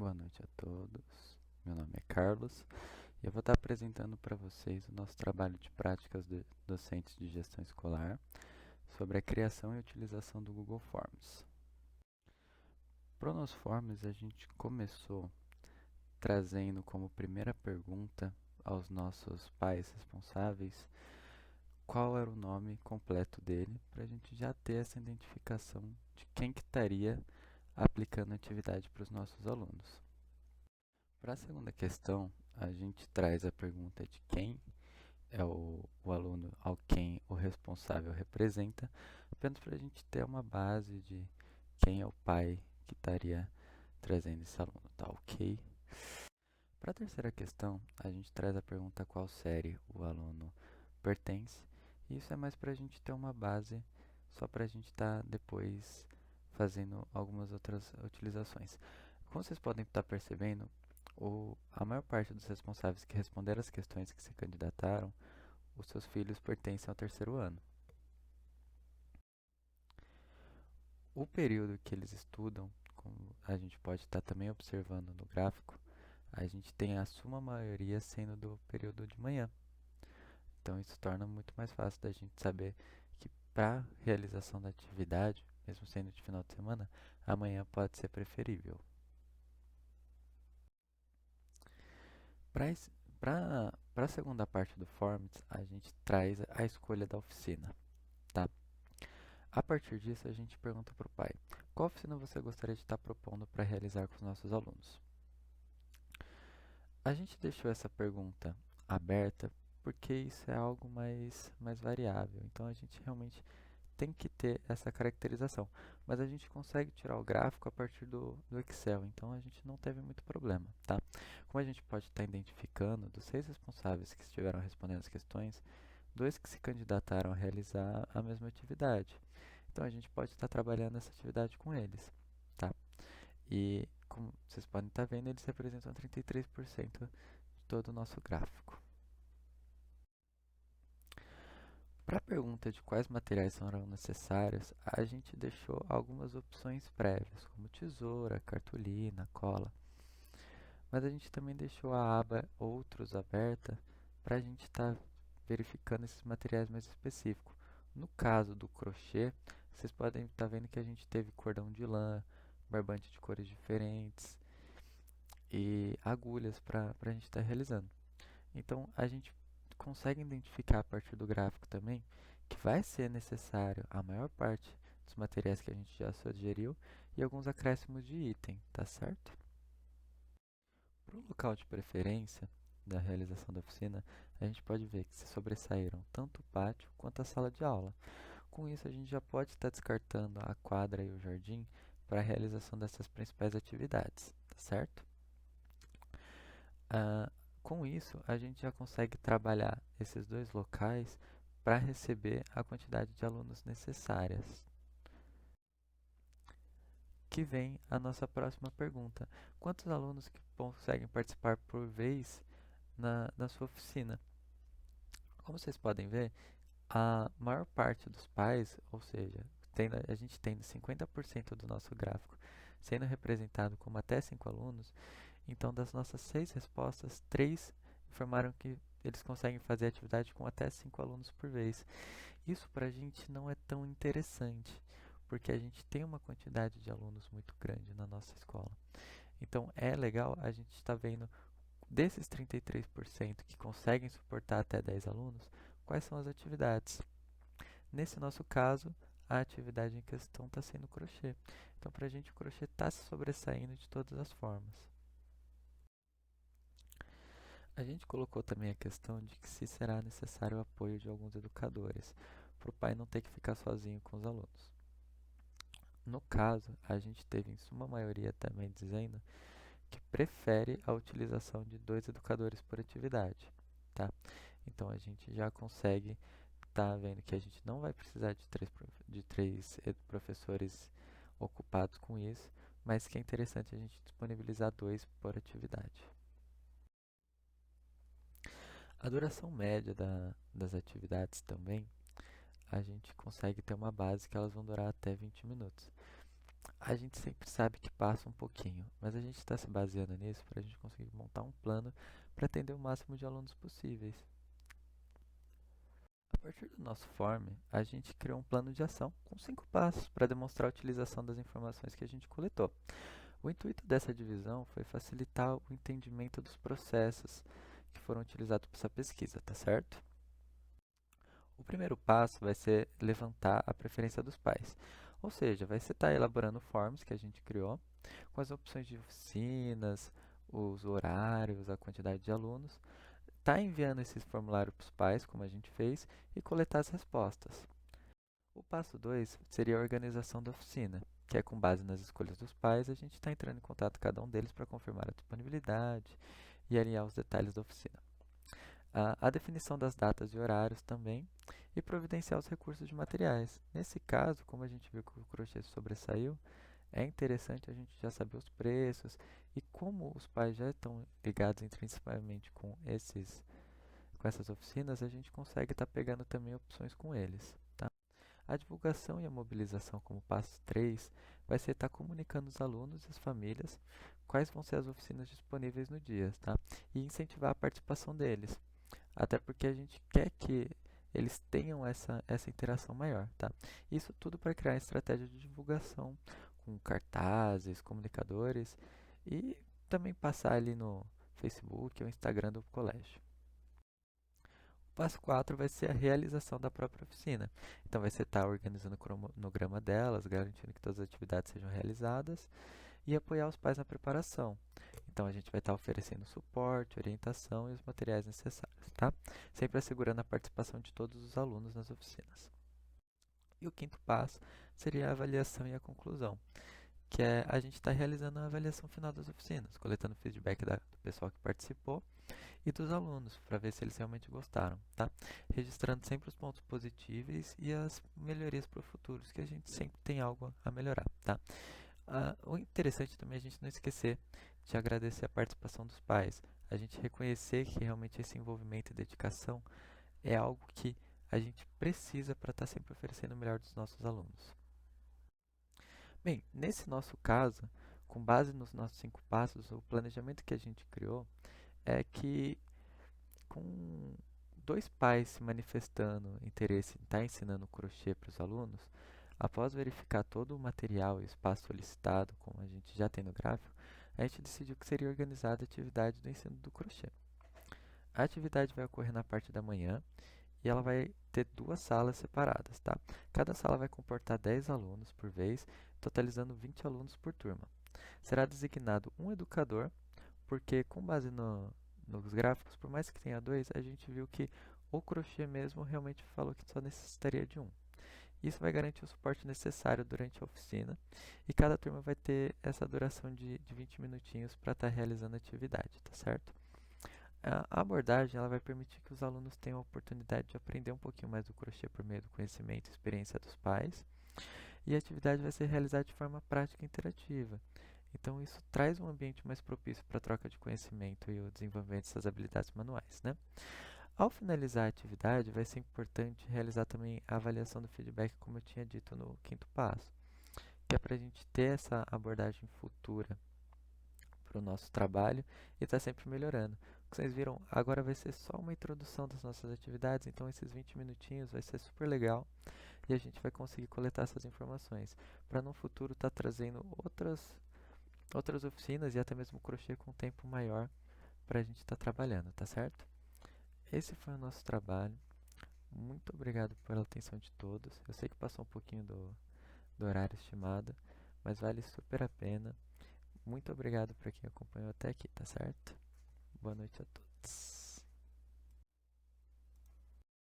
Boa noite a todos. Meu nome é Carlos e eu vou estar apresentando para vocês o nosso trabalho de práticas docentes de gestão escolar sobre a criação e utilização do Google Forms. Para o nosso Forms, a gente começou trazendo como primeira pergunta aos nossos pais responsáveis qual era o nome completo dele, para a gente já ter essa identificação de quem que estaria aplicando a atividade para os nossos alunos. Para a segunda questão, a gente traz a pergunta de quem é o aluno ao quem o responsável representa, apenas para a gente ter uma base de quem é o pai que estaria trazendo esse aluno, tá ok? Para a terceira questão, a gente traz a pergunta a qual série o aluno pertence, e isso é mais para a gente ter uma base, só para a gente estar depois fazendo algumas outras utilizações. Como vocês podem estar percebendo, a maior parte dos responsáveis que responderam as questões que se candidataram, os seus filhos pertencem ao terceiro ano. O período que eles estudam, como a gente pode estar também observando no gráfico, a gente tem a suma maioria sendo do período de manhã. Então isso torna muito mais fácil da gente saber que para realização da atividade, mesmo sendo de final de semana, amanhã pode ser preferível. Para a segunda parte do Forms, a gente traz a escolha da oficina, tá? A partir disso, a gente pergunta para o pai, qual oficina você gostaria de estar propondo para realizar com os nossos alunos? A gente deixou essa pergunta aberta porque isso é algo mais variável, então a gente realmente tem que ter essa caracterização, mas a gente consegue tirar o gráfico a partir do Excel, então a gente não teve muito problema, tá? Como a gente pode estar identificando, dos 6 responsáveis que estiveram respondendo as questões, 2 que se candidataram a realizar a mesma atividade. Então a gente pode estar trabalhando essa atividade com eles, tá? E como vocês podem estar vendo, eles representam 33% de todo o nosso gráfico. Para a pergunta de quais materiais serão necessários, a gente deixou algumas opções prévias, como tesoura, cartolina, cola. Mas a gente também deixou a aba Outros aberta para a gente estar verificando esses materiais mais específicos. No caso do crochê, vocês podem estar vendo que a gente teve cordão de lã, barbante de cores diferentes e agulhas para a gente estar realizando. Então, a gente consegue identificar a partir do gráfico também que vai ser necessário a maior parte dos materiais que a gente já sugeriu e alguns acréscimos de item, tá certo? Para o local de preferência da realização da oficina, a gente pode ver que se sobressaíram tanto o pátio quanto a sala de aula. Com isso, a gente já pode estar descartando a quadra e o jardim para a realização dessas principais atividades, tá certo? Ah, com isso, a gente já consegue trabalhar esses dois locais para receber a quantidade de alunos necessárias. Que vem a nossa próxima pergunta. Quantos alunos que conseguem participar por vez na sua oficina? Como vocês podem ver, a maior parte dos pais, ou seja, a gente tem 50% do nosso gráfico sendo representado como até 5 alunos, então das nossas 6 respostas, 3 informaram que eles conseguem fazer atividade com até 5 alunos por vez. Isso para a gente não é tão interessante, porque a gente tem uma quantidade de alunos muito grande na nossa escola. Então é legal a gente estar vendo desses 33% que conseguem suportar até 10 alunos, quais são as atividades. Nesse nosso caso, a atividade em questão está sendo crochê. Então, para a gente, o crochê está se sobressaindo de todas as formas. A gente colocou também a questão de que se será necessário o apoio de alguns educadores, para o pai não ter que ficar sozinho com os alunos. No caso, a gente teve em suma maioria também dizendo que prefere a utilização de 2 educadores por atividade, tá? Então a gente já consegue estar vendo que a gente não vai precisar de três professores ocupados com isso, mas que é interessante a gente disponibilizar 2 por atividade. A duração média das atividades também, a gente consegue ter uma base que elas vão durar até 20 minutos. A gente sempre sabe que passa um pouquinho, mas a gente está se baseando nisso para a gente conseguir montar um plano para atender o máximo de alunos possíveis. A partir do nosso form, a gente criou um plano de ação com 5 passos para demonstrar a utilização das informações que a gente coletou. O intuito dessa divisão foi facilitar o entendimento dos processos que foram utilizados para essa pesquisa, tá certo? O primeiro passo vai ser levantar a preferência dos pais, ou seja, vai ser estar elaborando forms que a gente criou, com as opções de oficinas, os horários, a quantidade de alunos, tá enviando esses formulários para os pais, como a gente fez, e coletar as respostas. O passo 2 seria a organização da oficina, que é com base nas escolhas dos pais, a gente está entrando em contato com cada um deles para confirmar a disponibilidade e alinhar os detalhes da oficina. A definição das datas e horários também, e providenciar os recursos de materiais. Nesse caso, como a gente viu que o crochê sobressaiu, é interessante a gente já saber os preços e como os pais já estão ligados intrinsecamente com essas oficinas, a gente consegue estar pegando também opções com eles. Tá? A divulgação e a mobilização como passo 3 vai ser estar comunicando os alunos e as famílias quais vão ser as oficinas disponíveis no dia, tá? E incentivar a participação deles. Até porque a gente quer que eles tenham essa interação maior, tá? Isso tudo para criar estratégia de divulgação com cartazes, comunicadores e também passar ali no Facebook ou Instagram do colégio. O passo 4 vai ser a realização da própria oficina. Então, vai ser estar organizando o cronograma delas, garantindo que todas as atividades sejam realizadas e apoiar os pais na preparação. Então, a gente vai estar oferecendo suporte, orientação e os materiais necessários, tá? Sempre assegurando a participação de todos os alunos nas oficinas. E o quinto passo seria a avaliação e a conclusão, que é a gente estar realizando a avaliação final das oficinas, coletando feedback do pessoal que participou e dos alunos, para ver se eles realmente gostaram, tá? Registrando sempre os pontos positivos e as melhorias para o futuro, que a gente sempre tem algo a melhorar, tá? O interessante também é a gente não esquecer de agradecer a participação dos pais, a gente reconhecer que realmente esse envolvimento e dedicação é algo que a gente precisa para estar sempre oferecendo o melhor dos nossos alunos. Bem, nesse nosso caso, com base nos nossos 5 passos, o planejamento que a gente criou é que com 2 pais se manifestando interesse em estar ensinando crochê para os alunos, após verificar todo o material e espaço solicitado, como a gente já tem no gráfico, a gente decidiu que seria organizada a atividade do ensino do crochê. A atividade vai ocorrer na parte da manhã e ela vai ter 2 salas separadas, tá? Cada sala vai comportar 10 alunos por vez, totalizando 20 alunos por turma. Será designado um educador, porque com base nos gráficos, por mais que tenha 2, a gente viu que o crochê mesmo realmente falou que só necessitaria de um. Isso vai garantir o suporte necessário durante a oficina e cada turma vai ter essa duração de 20 minutinhos para estar realizando a atividade, tá certo? A abordagem ela vai permitir que os alunos tenham a oportunidade de aprender um pouquinho mais do crochê por meio do conhecimento e experiência dos pais, e a atividade vai ser realizada de forma prática e interativa. Então, isso traz um ambiente mais propício para a troca de conhecimento e o desenvolvimento dessas habilidades manuais, né? Ao finalizar a atividade, vai ser importante realizar também a avaliação do feedback, como eu tinha dito no quinto passo, que é para a gente ter essa abordagem futura para o nosso trabalho e estar sempre melhorando. O que vocês viram, agora vai ser só uma introdução das nossas atividades, então esses 20 minutinhos vai ser super legal e a gente vai conseguir coletar essas informações para no futuro estar trazendo outras oficinas e até mesmo crochê com tempo maior para a gente estar trabalhando, tá certo? Esse foi o nosso trabalho. Muito obrigado pela atenção de todos. Eu sei que passou um pouquinho do horário estimado, mas vale super a pena. Muito obrigado para quem acompanhou até aqui, tá certo? Boa noite a todos.